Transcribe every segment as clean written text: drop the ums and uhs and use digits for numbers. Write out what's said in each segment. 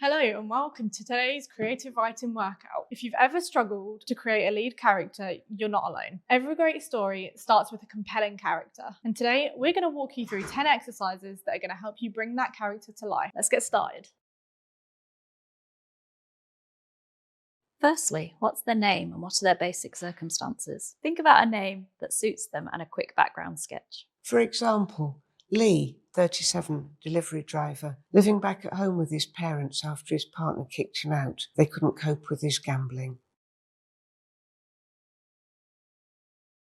Hello and welcome to today's creative writing workout. If you've ever struggled to create a lead character, you're not alone. Every great story starts with a compelling character. And today we're going to walk you through 10 exercises that are going to help you bring that character to life. Let's get started. Firstly, what's their name and what are their basic circumstances? Think about a name that suits them and a quick background sketch. For example, Lee, 37, delivery driver, living back at home with his parents after his partner kicked him out. They couldn't cope with his gambling.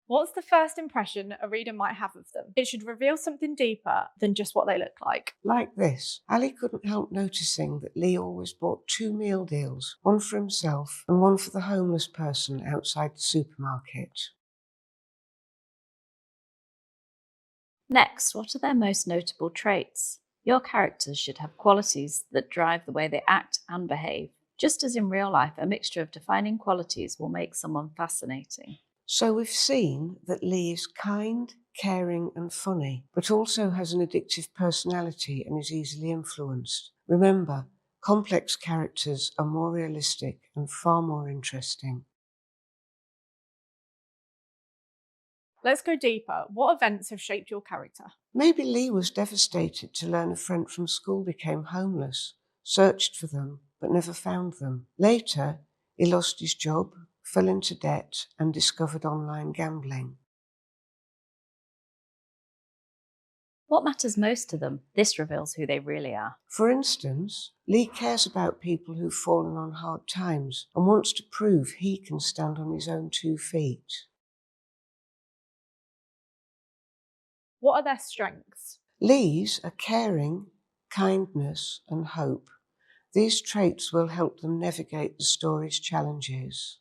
What's the first impression a reader might have of them? It should reveal something deeper than just what they look like. Like this, Ali couldn't help noticing that Lee always bought 2 meal deals, one for himself and one for the homeless person outside the supermarket. Next, what are their most notable traits? Your characters should have qualities that drive the way they act and behave. Just as in real life, a mixture of defining qualities will make someone fascinating. So we've seen that Lee is kind, caring and funny, but also has an addictive personality and is easily influenced. Remember, complex characters are more realistic and far more interesting. Let's go deeper. What events have shaped your character? Maybe Lee was devastated to learn a friend from school became homeless, searched for them, but never found them. Later, he lost his job, fell into debt, and discovered online gambling. What matters most to them? This reveals who they really are. For instance, Lee cares about people who've fallen on hard times and wants to prove he can stand on his own 2 feet. What are their strengths? Lee's are caring, kindness, and hope. These traits will help them navigate the story's challenges.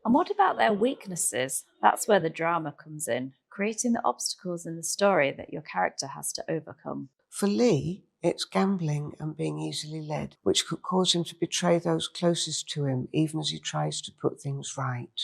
And what about their weaknesses? That's where the drama comes in, creating the obstacles in the story that your character has to overcome. For Lee, it's gambling and being easily led, which could cause him to betray those closest to him even as he tries to put things right.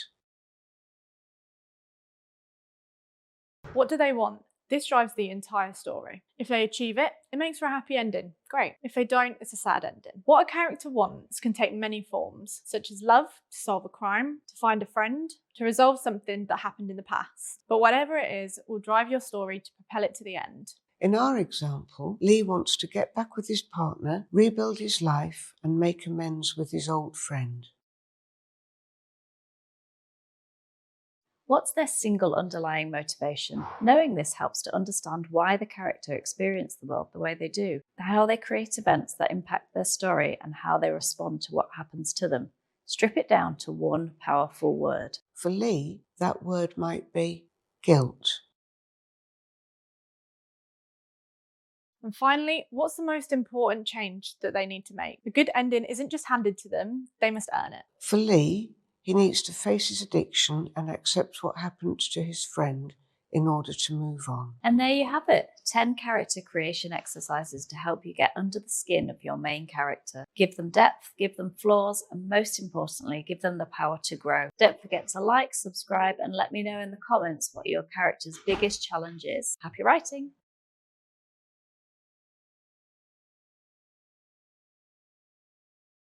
What do they want? This drives the entire story. If they achieve it, it makes for a happy ending. Great. If they don't, it's a sad ending. What a character wants can take many forms, such as love, to solve a crime, to find a friend, to resolve something that happened in the past. But whatever it is, will drive your story to propel it to the end. In our example, Lee wants to get back with his partner, rebuild his life, and make amends with his old friend. What's their single underlying motivation? Knowing this helps to understand why the character experienced the world the way they do, how they create events that impact their story, and how they respond to what happens to them. Strip it down to one powerful word. For Lee, that word might be guilt. And finally, what's the most important change that they need to make? The good ending isn't just handed to them, they must earn it. For Lee, he needs to face his addiction and accept what happened to his friend in order to move on. And there you have it, 10 character creation exercises to help you get under the skin of your main character. Give them depth, give them flaws, and most importantly, give them the power to grow. Don't forget to like, subscribe, and let me know in the comments what your character's biggest challenge is. Happy writing!